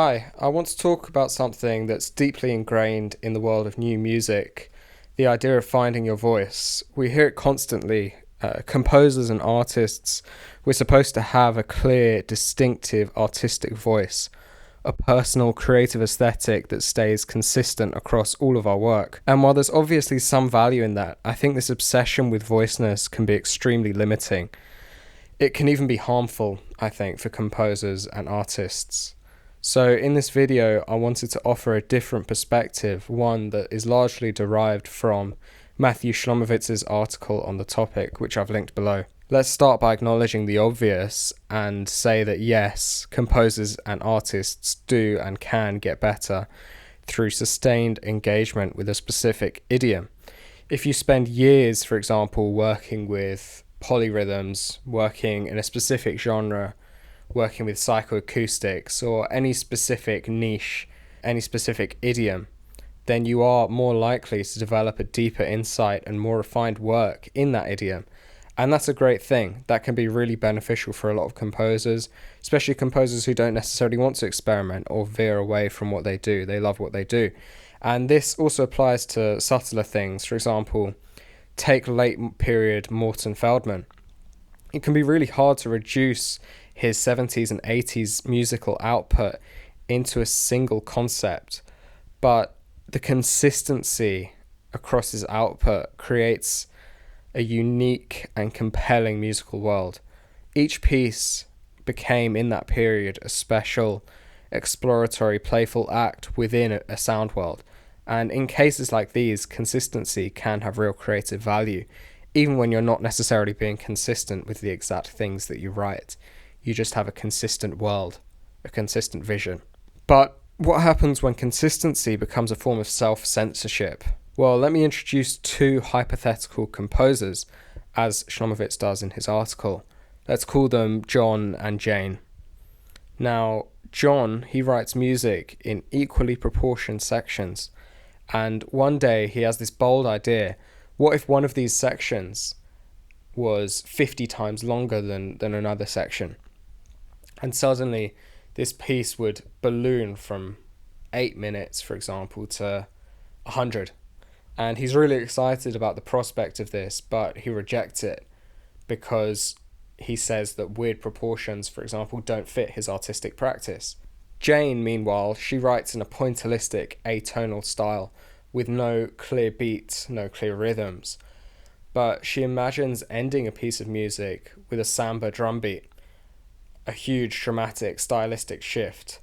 Hi, I want to talk about something that's deeply ingrained in the world of new music, the idea of finding your voice. We hear it constantly. Composers and artists, we're supposed to have a clear, distinctive artistic voice, a personal, creative aesthetic that stays consistent across all of our work. And while there's obviously some value in that, I think this obsession with voiceness can be extremely limiting. It can even be harmful, I think, for composers and artists. So in this video, I wanted to offer a different perspective, one that is largely derived from Matthew Shlomowitz's article on the topic, which I've linked below. Let's start by acknowledging the obvious and say that yes, composers and artists do and can get better through sustained engagement with a specific idiom. If you spend years, for example, working with polyrhythms, working in a specific genre, working with psychoacoustics or any specific niche, any specific idiom, then you are more likely to develop a deeper insight and more refined work in that idiom. And that's a great thing. That can be really beneficial for a lot of composers, especially composers who don't necessarily want to experiment or veer away from what they do. They love what they do. And this also applies to subtler things. For example, take late period Morton Feldman. It can be really hard to reduce his 70s and 80s musical output into a single concept, but the consistency across his output creates a unique and compelling musical world. Each piece became, in that period, a special, exploratory, playful act within a sound world. And in cases like these, consistency can have real creative value, even when you're not necessarily being consistent with the exact things that you write. You just have a consistent world, a consistent vision. But what happens when consistency becomes a form of self-censorship? Well, let me introduce two hypothetical composers, as Shlomowitz does in his article. Let's call them John and Jane. Now, John, he writes music in equally proportioned sections, and one day he has this bold idea. What if one of these sections was 50 times longer than another section? And suddenly this piece would balloon from 8 minutes, for example, to 100. And he's really excited about the prospect of this, but he rejects it because he says that weird proportions, for example, don't fit his artistic practice. Jane, meanwhile, she writes in a pointillistic, atonal style with no clear beats, no clear rhythms. But she imagines ending a piece of music with a samba drum beat, a huge dramatic stylistic shift.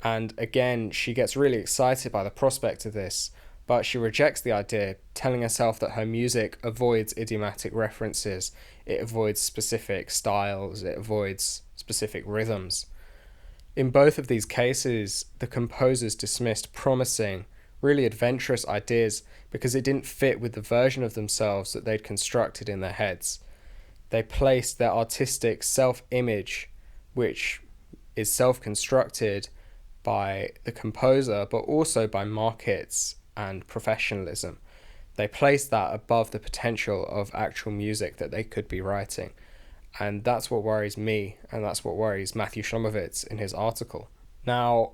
And again, she gets really excited by the prospect of this, but she rejects the idea, telling herself that her music avoids idiomatic references, it avoids specific styles, it avoids specific rhythms. In both of these cases, the composers dismissed promising, really adventurous ideas because it didn't fit with the version of themselves that they'd constructed in their heads. They placed their artistic self-image, which is self-constructed by the composer, but also by markets and professionalism. They placed that above the potential of actual music that they could be writing. And that's what worries me, and that's what worries Matthew Shlomowitz in his article. Now,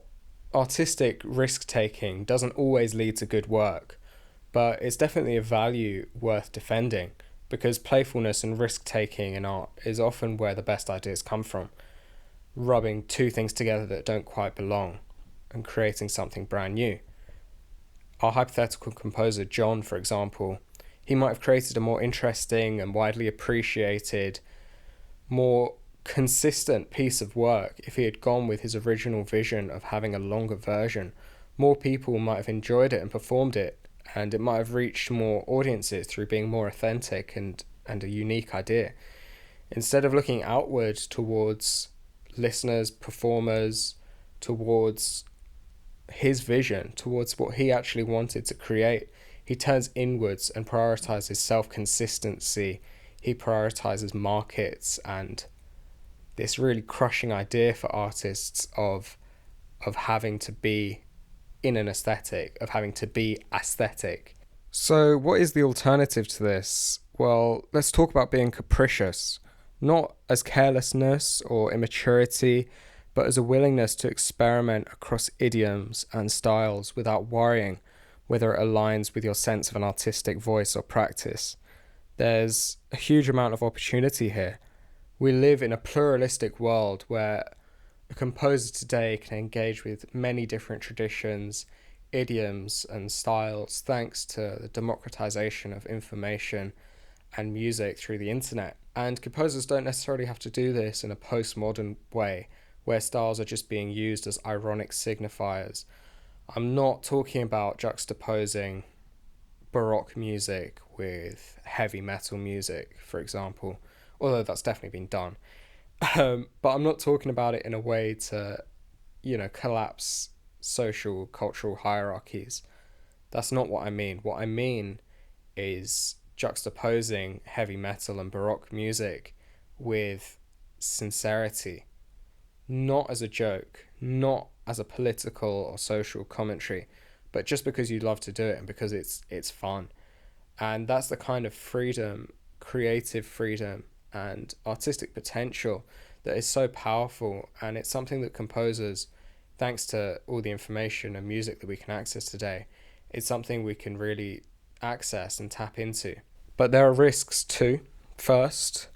artistic risk-taking doesn't always lead to good work, but it's definitely a value worth defending, because playfulness and risk-taking in art is often where the best ideas come from. Rubbing two things together that don't quite belong and creating something brand new. Our hypothetical composer John, for example, he might have created a more interesting and widely appreciated, more consistent piece of work if he had gone with his original vision of having a longer version. More people might have enjoyed it and performed it, and it might have reached more audiences through being more authentic and a unique idea. Instead of looking outward towards listeners, performers, towards his vision, towards what he actually wanted to create, he turns inwards and prioritizes self-consistency. He prioritizes markets and this really crushing idea for artists of having to be in an aesthetic, of having to be aesthetic. So what is the alternative to this? Well, let's talk about being capricious, not as carelessness or immaturity, but as a willingness to experiment across idioms and styles without worrying whether it aligns with your sense of an artistic voice or practice. There's a huge amount of opportunity here. We live in a pluralistic world where a composer today can engage with many different traditions, idioms, and styles thanks to the democratization of information and music through the internet. And composers don't necessarily have to do this in a postmodern way, where styles are just being used as ironic signifiers. I'm not talking about juxtaposing Baroque music with heavy metal music, for example, although that's definitely been done. But I'm not talking about it in a way to, collapse social, cultural hierarchies. That's not what I mean. What I mean is juxtaposing heavy metal and Baroque music with sincerity, not as a joke, not as a political or social commentary, but just because you love to do it and because it's fun. And that's the kind of freedom, creative freedom and artistic potential that is so powerful, and it's something that composers, thanks to all the information and music that we can access today, it's something we can really access and tap into. But there are risks too. First,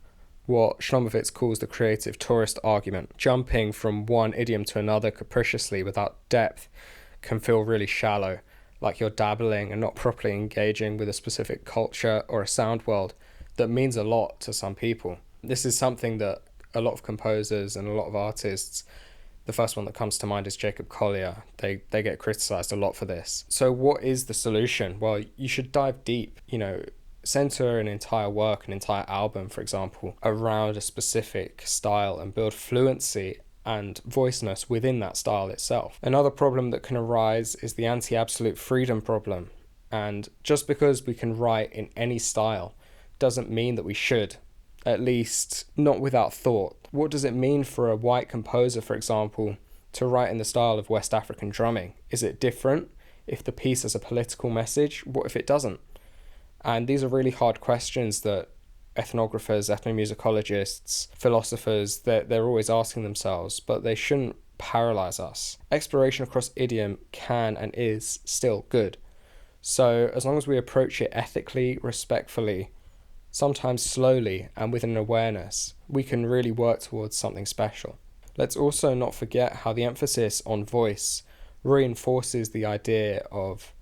what Shlomowitz calls the creative tourist argument. Jumping from one idiom to another capriciously without depth can feel really shallow, like you're dabbling and not properly engaging with a specific culture or a sound world that means a lot to some people. This is something that a lot of composers and a lot of artists, the first one that comes to mind is Jacob Collier. They get criticized a lot for this. So what is the solution? Well, you should dive deep, center an entire work, an entire album, for example, around a specific style and build fluency and voiceness within that style itself. Another problem that can arise is the anti-absolute freedom problem. And just because we can write in any style doesn't mean that we should, at least not without thought. What does it mean for a white composer, for example, to write in the style of West African drumming? Is it different if the piece has a political message? What if it doesn't? And these are really hard questions that ethnographers, ethnomusicologists, philosophers, they're always asking themselves, but they shouldn't paralyze us. Exploration across idiom can and is still good. So as long as we approach it ethically, respectfully, sometimes slowly and with an awareness, we can really work towards something special. Let's also not forget how the emphasis on voice reinforces the idea of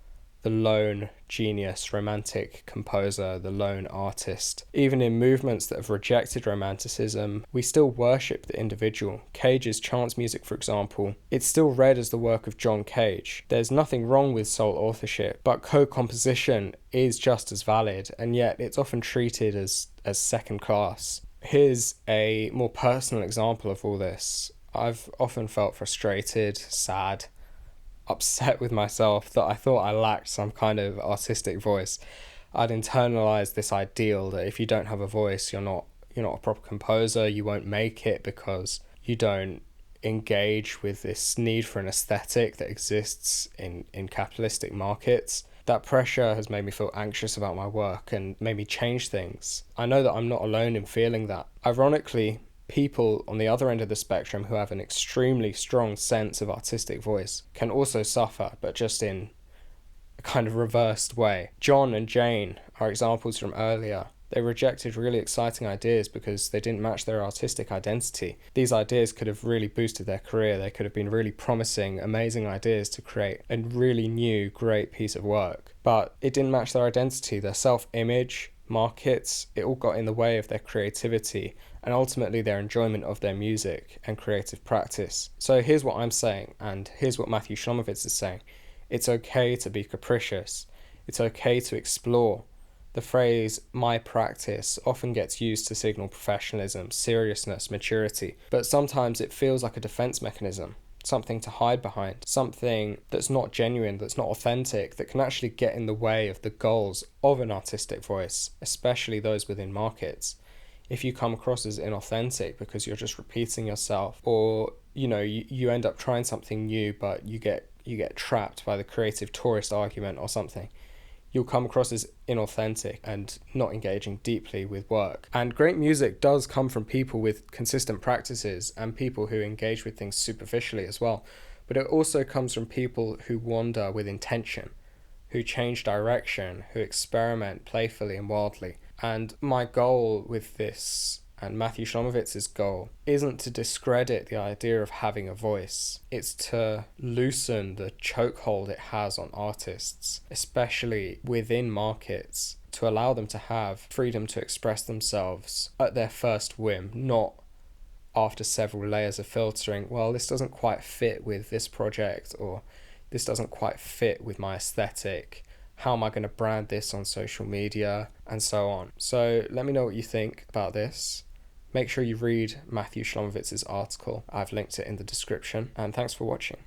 the lone genius, romantic composer, the lone artist. Even in movements that have rejected romanticism, we still worship the individual. Cage's chance music, for example, it's still read as the work of John Cage. There's nothing wrong with sole authorship, but co-composition is just as valid, and yet it's often treated as second class. Here's a more personal example of all this. I've often felt frustrated, sad, upset with myself that I thought I lacked some kind of artistic voice. I'd internalized this ideal that if you don't have a voice, you're not a proper composer. You won't make it because you don't engage with this need for an aesthetic that exists in capitalistic markets. That pressure has made me feel anxious about my work and made me change things. I know that I'm not alone in feeling that. Ironically, people on the other end of the spectrum who have an extremely strong sense of artistic voice can also suffer, but just in a kind of reversed way. John and Jane are examples from earlier. They rejected really exciting ideas because they didn't match their artistic identity. These ideas could have really boosted their career. They could have been really promising, amazing ideas to create a really new, great piece of work. But it didn't match their identity, their self-image, markets. It all got in the way of their creativity and ultimately their enjoyment of their music and creative practice. So here's what I'm saying, and here's what Matthew Shlomowitz is saying. It's okay to be capricious. It's okay to explore. The phrase "my practice" often gets used to signal professionalism, seriousness, maturity, but sometimes it feels like a defense mechanism, something to hide behind, something that's not genuine, that's not authentic, that can actually get in the way of the goals of an artistic voice, especially those within markets. If you come across as inauthentic because you're just repeating yourself, or you end up trying something new but you get trapped by the creative tourist argument or something, you'll come across as inauthentic and not engaging deeply with work. And great music does come from people with consistent practices and people who engage with things superficially as well. But it also comes from people who wander with intention, who change direction, who experiment playfully and wildly. And my goal with this, and Matthew Shlomowitz's goal, isn't to discredit the idea of having a voice. It's to loosen the chokehold it has on artists, especially within markets, to allow them to have freedom to express themselves at their first whim, not after several layers of filtering. Well, this doesn't quite fit with this project, or this doesn't quite fit with my aesthetic. How am I going to brand this on social media, and so on. So let me know what you think about this. Make sure you read Matthew Shlomowitz's article. I've linked it in the description, and thanks for watching.